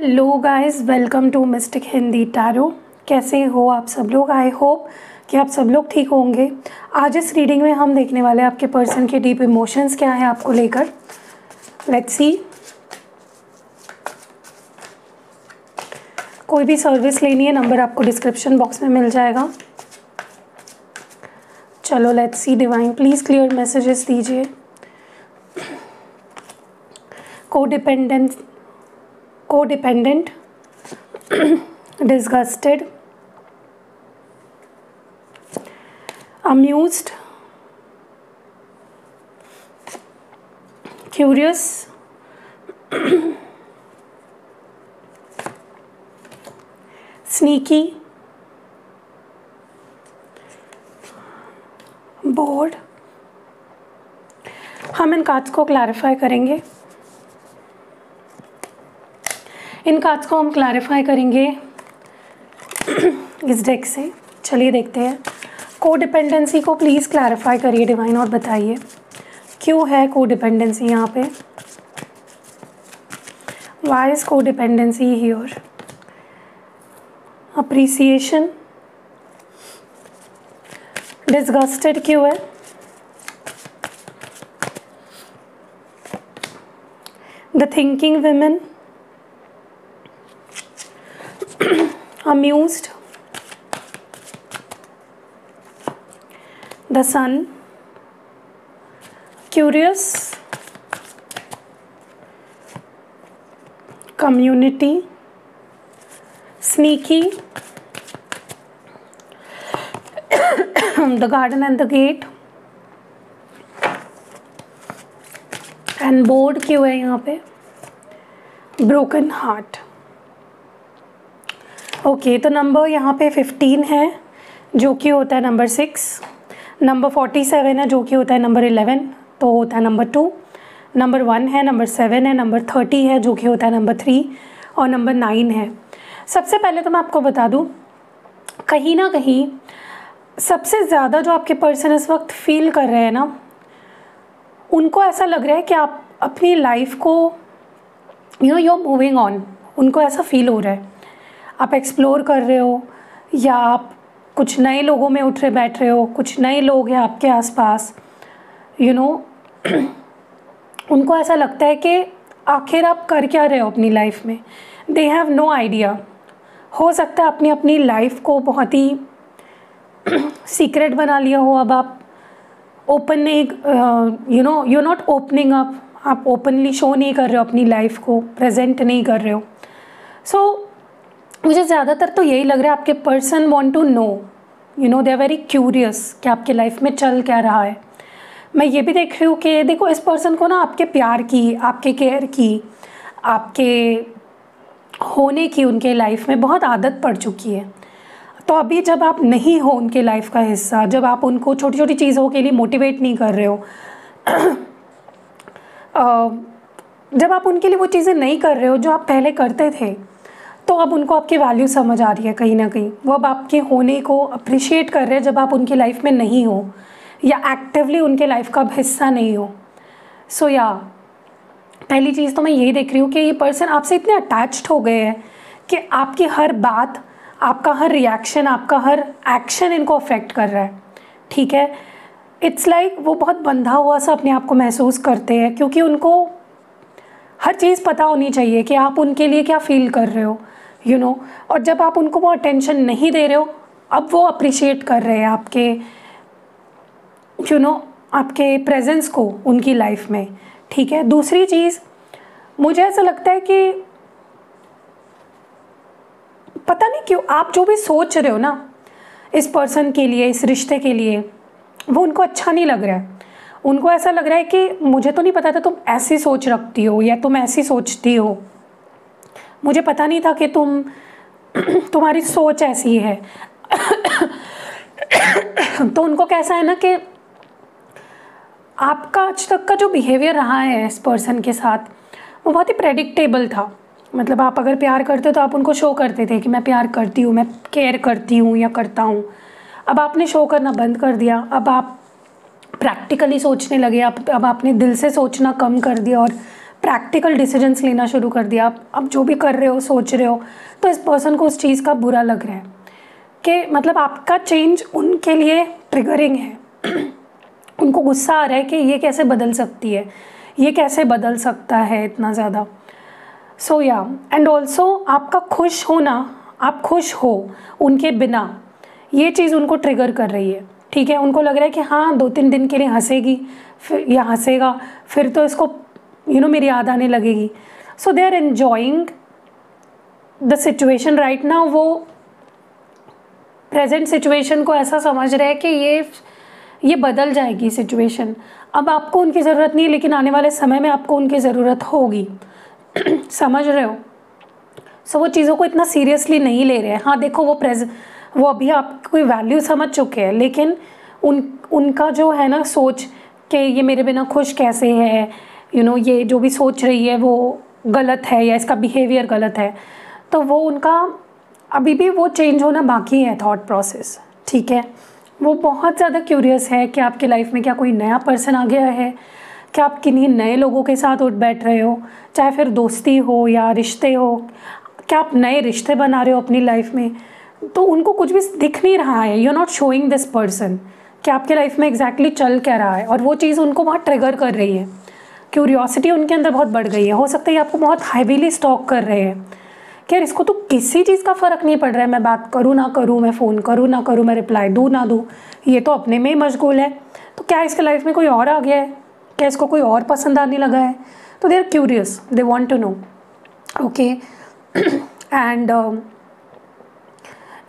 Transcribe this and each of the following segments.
Hello guys, welcome to mystic Hindi tarot. कैसे हो आप सब लोग? आई होप कि आप सब लोग ठीक होंगे। आज इस रीडिंग में हम देखने वाले हैं आपके पर्सन के डीप इमोशंस क्या है आपको लेकर। Let's see. कोई भी सर्विस लेनी है, नंबर आपको डिस्क्रिप्शन बॉक्स में मिल जाएगा। चलो let's see. Divine please clear messages दीजिए। Codependent, disgusted, amused, curious, sneaky, bored। हम इन कार्ड्स को क्लैरिफाई करेंगे। इन कार्ड्स को हम क्लैरिफाई करेंगे इस डेक से। चलिए देखते हैं। कोडिपेंडेंसी को प्लीज़ क्लैरिफाई करिए डिवाइन और बताइए क्यों है कोडिपेंडेंसी यहाँ पे। Why is codependency here? Appreciation, disgusted क्यों है? The thinking women, amused, the sun, curious, community, sneaky, the garden and the gate, and bored क्यों है यहाँ पे? broken heart। ओके तो नंबर यहाँ पे 15 है जो कि होता है नंबर 6, नंबर 47 है जो कि होता है नंबर 11 तो होता है नंबर 2, नंबर 1 है, नंबर 7 है, नंबर 30 है जो कि होता है नंबर 3 और नंबर 9 है। सबसे पहले तो मैं आपको बता दूँ, कहीं ना कहीं सबसे ज़्यादा जो आपके पर्सन इस वक्त फील कर रहे हैं ना, उनको ऐसा लग रहा है कि आप अपनी लाइफ को यू आर मूविंग ऑन। उनको ऐसा फील हो रहा है आप एक्सप्लोर कर रहे हो, या आप कुछ नए लोगों में उठ रहे बैठ रहे हो, कुछ नए लोग हैं आपके आसपास। उनको ऐसा लगता है कि आखिर आप कर क्या रहे हो अपनी लाइफ में। They have no idea. हो सकता है अपनी अपनी लाइफ को बहुत ही सीक्रेट बना लिया हो। अब आप ओपन नहीं, यू नॉट ओपनिंग अप। आप ओपनली शो नहीं कर रहे हो अपनी लाइफ को, प्रेजेंट नहीं कर रहे हो। सो मुझे ज़्यादातर तो यही लग रहा है आपके person want to know, they are very curious कि आपके लाइफ में चल क्या रहा है। मैं ये भी देख रही हूँ कि देखो इस पर्सन को ना आपके प्यार की, आपके केयर की, आपके होने की उनके लाइफ में बहुत आदत पड़ चुकी है। तो अभी जब आप नहीं हो उनके लाइफ का हिस्सा, जब आप उनको छोटी छोटी चीज़ों के लिए मोटिवेट नहीं कर रहे हो जब आप उनके लिए वो चीज़ें नहीं कर रहे हो जो आप पहले करते थे, तो अब उनको आपकी वैल्यू समझ आ रही है। कहीं ना कहीं वो अब आपके होने को अप्रिशिएट कर रहे हैं जब आप उनकी लाइफ में नहीं हो, या एक्टिवली उनके लाइफ का अब हिस्सा नहीं हो। सो पहली चीज़ तो मैं यही देख रही हूँ कि ये पर्सन आपसे इतने अटैच्ड हो गए हैं कि आपकी हर बात, आपका हर रिएक्शन, आपका हर एक्शन इनको अफेक्ट कर रहा है। ठीक है, इट्स लाइक वो बहुत बंधा हुआ सा अपने आप को महसूस करते हैं, क्योंकि उनको हर चीज़ पता होनी चाहिए कि आप उनके लिए क्या फील कर रहे हो, और जब आप उनको वो अटेंशन नहीं दे रहे हो, अब वो अप्रिशिएट कर रहे हैं आपके आपके प्रेजेंस को उनकी लाइफ में। ठीक है, दूसरी चीज़ मुझे ऐसा लगता है कि पता नहीं क्यों आप जो भी सोच रहे हो ना इस पर्सन के लिए, इस रिश्ते के लिए, वो उनको अच्छा नहीं लग रहा है। उनको ऐसा लग रहा है कि मुझे तो नहीं पता था तुम ऐसी सोच रखती हो या तुम ऐसी सोचती हो, मुझे पता नहीं था कि तुम्हारी सोच ऐसी है। तो उनको कैसा है ना कि आपका आज तक का जो बिहेवियर रहा है इस पर्सन के साथ, वो बहुत ही प्रेडिक्टेबल था। मतलब आप अगर प्यार करते हो तो आप उनको शो करते थे कि मैं प्यार करती हूँ, मैं केयर करती हूँ या करता हूँ। अब आपने शो करना बंद कर दिया, अब आप प्रैक्टिकली सोचने लगे, अब आपने दिल से सोचना कम कर दिया और प्रैक्टिकल डिसीजंस लेना शुरू कर दिया, आप अब जो भी कर रहे हो सोच रहे हो, तो इस पर्सन को उस चीज़ का बुरा लग रहा है कि मतलब आपका चेंज उनके लिए ट्रिगरिंग है। उनको गुस्सा आ रहा है कि ये कैसे बदल सकती है, ये कैसे बदल सकता है इतना ज़्यादा। सो या एंड ऑल्सो आपका खुश होना, आप खुश हो उनके बिना, ये चीज़ उनको ट्रिगर कर रही है। ठीक है, उनको लग रहा है कि हाँ 2-3 दिन के लिए हंसेगी फिर या हंसेगा, फिर तो इसको मेरी याद आने लगेगी। So they are enjoying the situation right now. वो प्रेजेंट सिचुएशन को ऐसा समझ रहे हैं कि ये बदल जाएगी सिचुएशन, अब आपको उनकी ज़रूरत नहीं है, लेकिन आने वाले समय में आपको उनकी ज़रूरत होगी। समझ रहे हो? सो वो चीज़ों को इतना सीरियसली नहीं ले रहे हैं। हाँ देखो, वो अभी आपकी वैल्यू समझ चुके हैं, लेकिन उनका जो है ना सोच कि ये मेरे बिना खुश कैसे है, ये जो भी सोच रही है वो गलत है या इसका बिहेवियर गलत है, तो वो उनका अभी भी वो चेंज होना बाकी है थॉट प्रोसेस। ठीक है, वो बहुत ज़्यादा क्यूरियस है कि आपकी लाइफ में क्या कोई नया पर्सन आ गया है, क्या आप किन्हीं नए लोगों के साथ उठ बैठ रहे हो, चाहे फिर दोस्ती हो या रिश्ते हो, क्या आप नए रिश्ते बना रहे हो अपनी लाइफ में। तो उनको कुछ भी दिख नहीं रहा है, you are not showing this person कि आपके लाइफ में एग्जैक्टली चल क्या रहा है, और वो चीज़ उनको बहुत ट्रिगर कर रही है। क्यूरियोसिटी उनके अंदर बहुत बढ़ गई है। हो सकता है आपको बहुत हैवीली स्टॉक कर रहे हैं कि यार इसको तो किसी चीज़ का फ़र्क नहीं पड़ रहा है, मैं बात करूँ ना करूँ, मैं फ़ोन करूँ ना करूँ, मैं रिप्लाई दूँ ना दूँ, ये तो अपने में ही मशगूल है। तो क्या इसके लाइफ में कोई और आ गया है, क्या इसको कोई और पसंद आने लगा है? तो they are curious, they want to know. Okay, and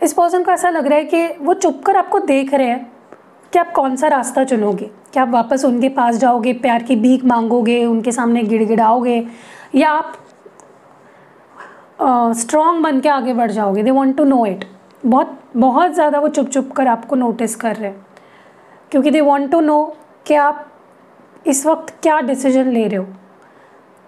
इस पर्सन को ऐसा लग रहा है कि वो चुप कर आपको देख रहे हैं कि आप कौन सा रास्ता चुनोगे। क्या आप वापस उनके पास जाओगे, प्यार की भीख मांगोगे, उनके सामने गिड़गिड़ाओगे, या आप स्ट्रॉन्ग बन के आगे बढ़ जाओगे। They want to know it. बहुत ज़्यादा वो चुप चुप कर आपको नोटिस कर रहे हैं, क्योंकि दे वांट टू नो कि आप इस वक्त क्या डिसीजन ले रहे हो।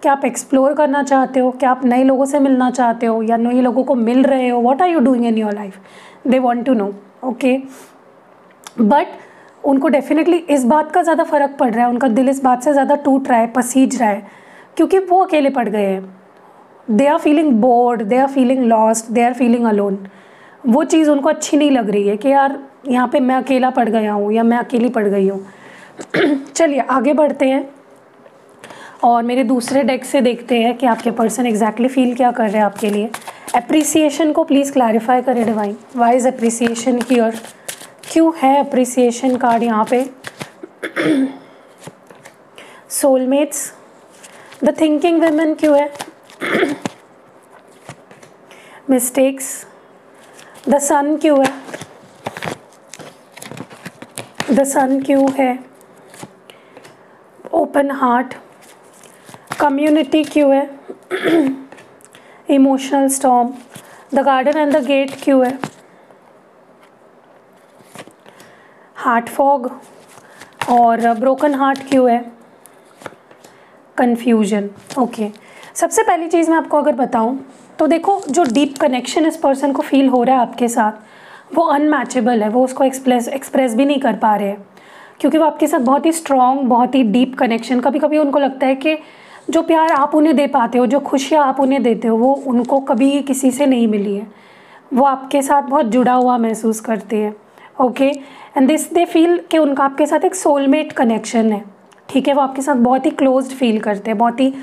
क्या आप एक्सप्लोर करना चाहते हो, क्या आप नए लोगों से मिलना चाहते हो या नए लोगों को मिल रहे हो, what are you doing in your life. They want to know. Okay, but उनको डेफिनेटली इस बात का ज़्यादा फ़र्क पड़ रहा है, उनका दिल इस बात से ज़्यादा टूट रहा है, पसीज रहा है, क्योंकि वो अकेले पड़ गए हैं। They are feeling bored, they are feeling lost, they are feeling alone. वो चीज़ उनको अच्छी नहीं लग रही है कि यार यहाँ पे मैं अकेला पड़ गया हूँ या मैं अकेली पड़ गई हूँ। चलिए आगे बढ़ते हैं और मेरे दूसरे डेक से देखते हैं कि आपके पर्सन एग्जैक्टली फील क्या कर रहे हैं आपके लिए। एप्रिसिएशन को प्लीज़ क्लैरिफाई करें divine, why is appreciation here, क्यों है एप्रिसिएशन कार्ड यहाँ पे। सोलमेट्स, द थिंकिंग वुमेन क्यों है, मिस्टेक्स, द सन क्यों है, द सन क्यों है, ओपन हार्ट, कम्युनिटी क्यों है, emotional storm, the garden and the gate क्यों है, हार्ट फॉग और ब्रोकन हार्ट क्यों है, कन्फ्यूजन। ओके, सबसे पहली चीज़ मैं आपको अगर बताऊं तो देखो, जो डीप कनेक्शन इस पर्सन को फील हो रहा है आपके साथ, वो अनमैचेबल है। वो उसको एक्सप्रेस भी नहीं कर पा रहे हैं, क्योंकि वो आपके साथ बहुत ही स्ट्रॉन्ग, बहुत ही डीप कनेक्शन। कभी कभी उनको लगता है कि जो प्यार आप उन्हें दे पाते हो, जो खुशियाँ आप उन्हें देते हो, वो उनको कभी किसी से नहीं मिली है। वो आपके साथ बहुत जुड़ा हुआ महसूस करते हैं। Okay, and this they feel कि उनका आपके साथ एक सोलमेट कनेक्शन है। ठीक है, वो आपके साथ बहुत ही क्लोज्ड फील करते हैं, बहुत ही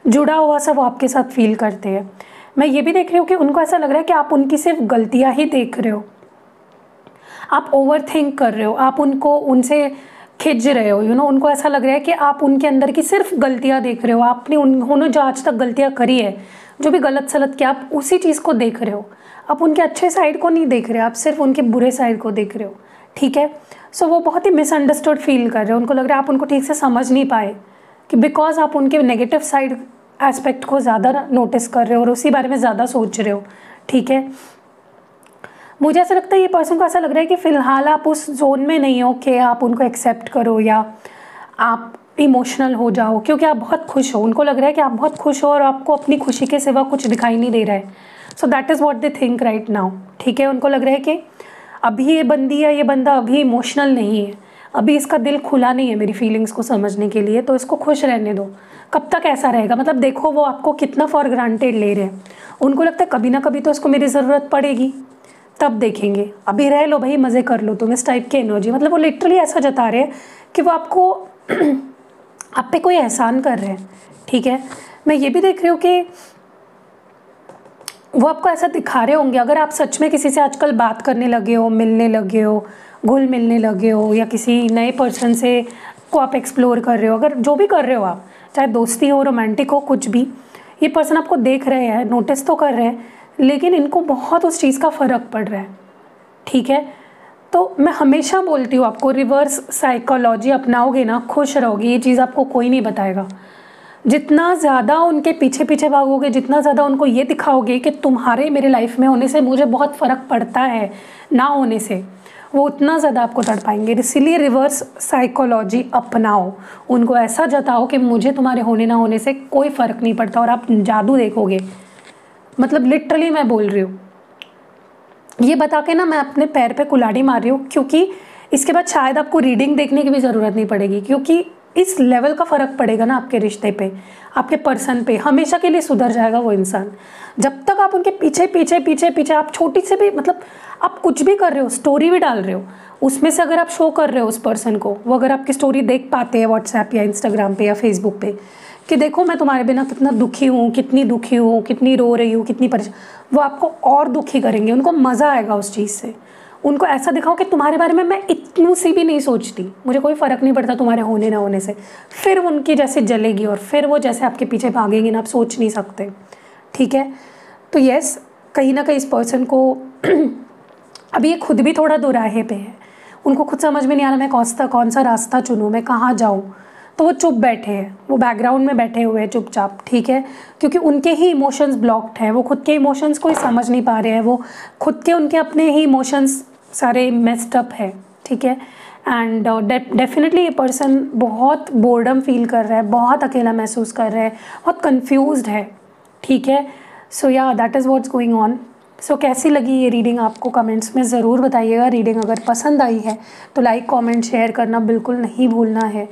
जुड़ा हुआ सा वो आपके साथ फील करते हैं। मैं ये भी देख रही हूँ कि उनको ऐसा लग रहा है कि आप उनकी सिर्फ गलतियाँ ही देख रहे हो, आप ओवर थिंक कर रहे हो, आप उनसे खिंच रहे हो। उनको ऐसा लग रहा है कि आप उनके अंदर की सिर्फ गलतियाँ देख रहे हो। आपने उन्होंने जो आज तक गलतियाँ करी है, जो भी गलत सलत किया, आप उसी चीज़ को देख रहे हो। आप उनके अच्छे साइड को नहीं देख रहे, आप सिर्फ उनके बुरे साइड को देख रहे हो। ठीक है, सो वो बहुत ही मिसअंडरस्टूड फील कर रहे हो। उनको लग रहा है आप उनको ठीक से समझ नहीं पाए, कि बिकॉज आप उनके नेगेटिव साइड एस्पेक्ट को ज़्यादा नोटिस कर रहे हो और उसी बारे में ज़्यादा सोच रहे हो। ठीक है, मुझे ऐसा लगता है ये पर्सन को ऐसा लग रहा है कि फ़िलहाल आप उस जोन में नहीं हो कि आप उनको एक्सेप्ट करो या आप इमोशनल हो जाओ, क्योंकि आप बहुत खुश हो। उनको लग रहा है कि आप बहुत खुश हो और आपको अपनी खुशी के सिवा कुछ दिखाई नहीं दे रहा है। So that is what they think right now. ठीक है, उनको लग रहा है कि अभी ये बंदी या ये बंदा अभी इमोशनल नहीं है, अभी इसका दिल खुला नहीं है मेरी फीलिंग्स को समझने के लिए, तो इसको खुश रहने दो, कब तक ऐसा रहेगा? मतलब देखो वो आपको कितना फॉर ग्रांटेड ले रहे हैं। उनको लगता है कभी ना कभी तो इसको मेरी ज़रूरत पड़ेगी, तब देखेंगे, अभी रह लो भाई, मज़े कर लो तुम, इस टाइप की एनर्जी। मतलब वो लिटरली ऐसा जता रहे हैं कि वो आपको आप पे कोई एहसान कर रहे हैं, ठीक है। मैं ये भी देख रही हूँ कि वो आपको ऐसा दिखा रहे होंगे, अगर आप सच में किसी से आजकल बात करने लगे हो, मिलने लगे हो, घुल मिलने लगे हो, या किसी नए पर्सन से को आप एक्सप्लोर कर रहे हो, अगर जो भी कर रहे हो आप, चाहे दोस्ती हो, रोमांटिक हो, कुछ भी, ये पर्सन आपको देख रहे हैं, नोटिस तो कर रहे हैं, लेकिन इनको बहुत उस चीज़ का फ़र्क पड़ रहा है, ठीक है। तो मैं हमेशा बोलती हूँ आपको, रिवर्स साइकोलॉजी अपनाओगे ना, खुश रहोगे। ये चीज़ आपको कोई नहीं बताएगा। जितना ज़्यादा उनके पीछे पीछे भागोगे, जितना ज़्यादा उनको ये दिखाओगे कि तुम्हारे मेरे लाइफ में होने से मुझे बहुत फ़र्क पड़ता है ना होने से, वो उतना ज़्यादा आपको तड़पाएंगे। इसीलिए रिवर्स साइकोलॉजी अपनाओ, उनको ऐसा जताओ कि मुझे तुम्हारे होने ना होने से कोई फ़र्क नहीं पड़ता, और आप जादू देखोगे। मतलब लिटरली मैं बोल रही हूँ, ये बता के ना मैं अपने पैर पे कुल्हाड़ी मार रही हूँ, क्योंकि इसके बाद शायद आपको रीडिंग देखने की भी ज़रूरत नहीं पड़ेगी, क्योंकि इस लेवल का फ़र्क पड़ेगा ना आपके रिश्ते पे, आपके पर्सन पे, हमेशा के लिए सुधर जाएगा वो इंसान। जब तक आप उनके पीछे पीछे पीछे पीछे, आप छोटी से भी, मतलब आप कुछ भी कर रहे हो, स्टोरी भी डाल रहे हो, उसमें से अगर आप शो कर रहे हो उस पर्सन को, वो अगर आपकी स्टोरी देख पाते हैं व्हाट्सएप या इंस्टाग्राम पे या फेसबुक पे कि देखो मैं तुम्हारे बिना कितना दुखी हूँ, कितनी दुखी हूँ, कितनी रो रही हूँ, कितनी परेशान, वो आपको और दुखी करेंगे। उनको मज़ा आएगा उस चीज़ से। उनको ऐसा दिखाओ कि तुम्हारे बारे में मैं इतनी सी भी नहीं सोचती, मुझे कोई फ़र्क नहीं पड़ता तुम्हारे होने ना होने से। फिर उनकी जैसे जलेगी, और फिर वो जैसे आपके पीछे भागेंगी ना, आप सोच नहीं सकते, ठीक है। तो यस, कहीं ना कहीं इस पर्सन को अभी ये खुद भी थोड़ा दोराहे पे है, उनको खुद समझ में नहीं आ रहा मैं कौन सा रास्ता चुनूँ, मैं कहाँ जाऊँ। तो वो चुप बैठे हैं, वो बैकग्राउंड में बैठे हुए हैं चुपचाप, ठीक है, क्योंकि उनके ही इमोशंस ब्लॉक्ड हैं, वो खुद के इमोशंस को ही समझ नहीं पा रहे हैं, वो खुद के उनके अपने ही इमोशंस सारे मेस्ड अप है, ठीक है। एंड डेफिनेटली ये पर्सन बहुत बोर्डम फील कर रहा है, बहुत अकेला महसूस कर रहा है, बहुत कन्फ्यूज्ड है, ठीक है। सो या that is what's going on. So कैसी लगी ये रीडिंग आपको कमेंट्स में ज़रूर बताइएगा। रीडिंग अगर पसंद आई है तो लाइक कमेंट शेयर करना बिल्कुल नहीं भूलना है,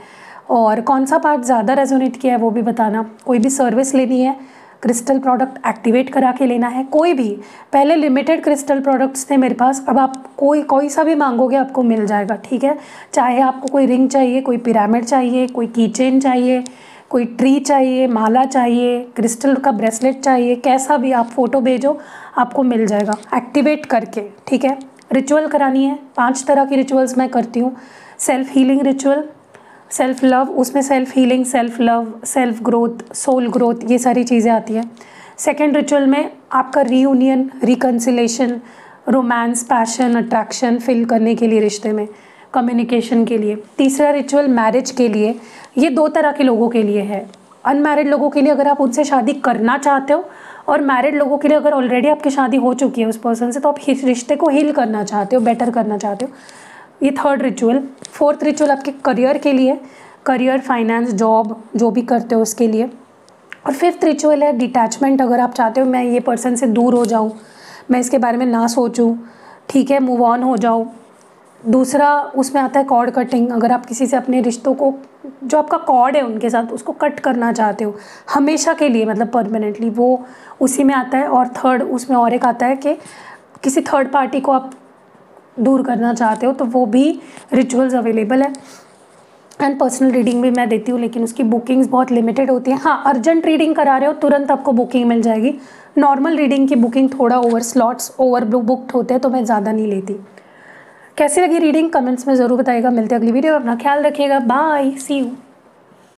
और कौन सा पार्ट ज़्यादा रेजोनेट किया है वो भी बताना। कोई भी सर्विस लेनी है, क्रिस्टल प्रोडक्ट एक्टिवेट करा के लेना है, कोई भी, पहले लिमिटेड क्रिस्टल प्रोडक्ट्स थे मेरे पास, अब आप कोई सा भी मांगोगे आपको मिल जाएगा, ठीक है। चाहे आपको कोई रिंग चाहिए, कोई पिरामिड चाहिए, कोई की चेन चाहिए, कोई ट्री चाहिए, माला चाहिए, क्रिस्टल का ब्रेसलेट चाहिए, कैसा भी आप फ़ोटो भेजो आपको मिल जाएगा एक्टिवेट करके, ठीक है। रिचुअल करानी है, 5 तरह की रिचुअल्स मैं करती हूँ। Self healing ritual, self love, उसमें self healing, self love, self growth, soul growth, ये सारी चीज़ें आती हैं। सेकेंड रिचुअल में आपका reunion, reconciliation, romance, passion, attraction fill करने के लिए, रिश्ते में कम्युनिकेशन के लिए। तीसरा रिचुअल मैरिज के लिए, ये 2 तरह के लोगों के लिए है। अनमैरिड लोगों के लिए अगर आप उनसे शादी करना चाहते हो, और मैरिड लोगों के लिए अगर ऑलरेडी आपकी शादी हो चुकी है उस पर्सन से, तो आप रिश्ते को हील करना चाहते हो, बेटर करना चाहते हो, ये थर्ड रिचुअल। फोर्थ रिचुअल आपके करियर के लिए, करियर, फाइनेंस, जॉब जो भी करते हो उसके लिए। और फिफ्थ रिचुअल है डिटैचमेंट, अगर आप चाहते हो मैं ये पर्सन से दूर हो जाऊँ, मैं इसके बारे में ना सोचूँ, ठीक है, मूव ऑन हो जाऊँ। दूसरा उसमें आता है कॉर्ड कटिंग, अगर आप किसी से अपने रिश्तों को, जो आपका कॉर्ड है उनके साथ, उसको कट करना चाहते हो हमेशा के लिए, मतलब परमानेंटली, वो उसी में आता है। और थर्ड उसमें और एक आता है कि किसी थर्ड पार्टी को आप दूर करना चाहते हो, तो वो भी रिचुअल्स अवेलेबल है। एंड पर्सनल रीडिंग भी मैं देती हूँ, लेकिन उसकी बुकिंग्स बहुत लिमिटेड होती है। हाँ, अर्जेंट रीडिंग करा रहे हो तुरंत आपको बुकिंग मिल जाएगी। नॉर्मल रीडिंग की बुकिंग थोड़ा स्लॉट्स ओवर बुकड होते हैं, तो मैं ज़्यादा नहीं लेती। कैसी लगी रीडिंग कमेंट्स में ज़रूर बताइएगा। मिलते हैं अगली वीडियो में, अपना ख्याल रखिएगा। Bye, see you.